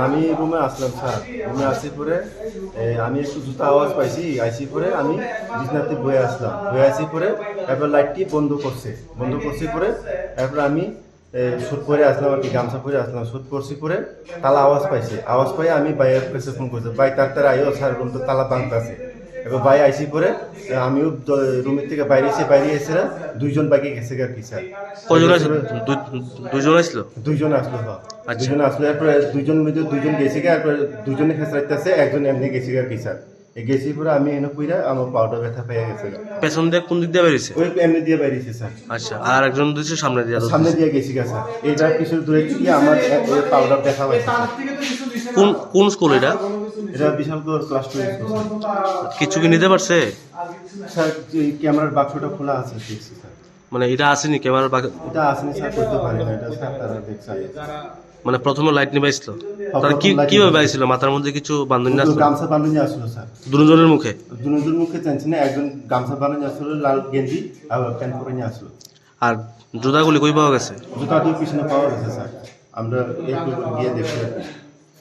আমি রুমে আসলাম স্যার, রুমে আসি পরে আমি একটু জুতা আওয়াজ পাইছি, আইসি পরে আমি বিছনাতে বয়ে আসলাম, বয়ে আসি পরে এরপর লাইটটি বন্ধ করছে পরে এরপর আমি সুট পরে আসলাম আর কি, গামছা পরে আসলাম, সুট পরছি পরে তালা আওয়াজ পাইছে, আওয়াজ পাই আমি বাইরের কাছে ফোন করছি, ভাই তার আইও স্যার, রুম তো তালা ভাঙতে আছে। এবার ভাই আইসি পরে আমিও রুমের থেকে বাইরে এসে দুইজন বাইকে গেছে আর কি স্যার। কয়জন আসলো? দুইজন আসলো? দুইজন আসলো, হ্যাঁ আচ্ছা। দুইজন আসলো। এরপরে দুইজন গেছে গা, এরপরে দুইজনে খেসাইতেছে, একজন এমনি গেছে আর কি স্যার। গেছি পরে আমি এনে পুইরা আমার পাউডার ব্যথা পেয়ে গেছে। পেছন দিয়ে কোন দিক দিয়ে বেরিয়েছে? ওই এমনি দিয়ে বাইরেছে স্যার। আচ্ছা, আর একজন দিচ্ছে সামনে দিয়ে? সামনে দিয়ে গেছি গা স্যার, এইটার পিছনে দূরে গিয়ে আমার পাউডার ব্যথা হয়েছে। কোন কোন স্কুল এটা? এটা বিশালগড় ক্লাস 2 স্কুল কিছু কি নিতে পারছে স্যার। ক্যামেরার বাক্সটা খোলা আছে দেখছি স্যার। মানে এটা আসেনি ক্যামেরার? এটা আসেনি স্যার, করতে পারি না এটা স্যার, তারা দেখছে। মানে প্রথমে লাইট নিয়ে বাইছিল, তারা কিভাবে বাইছিল? মাথার মধ্যে কিছু বান্ধনী আসলো? গামছা বান্ধনী আসলো স্যার, দুজনের মুখে? দুজনের মুখে চাইছি না, একজন গামছা বান্ধনী আসলো, লাল গেঞ্জি আর প্যান্ট পরে নিয়ে আসলো। আর জুতাগুলি কই পাওয়া গেছে? জুতা দিয়ে পিছনে পাওয়া গেছে স্যার, আমরা একটু গিয়ে দেখছি আর কি।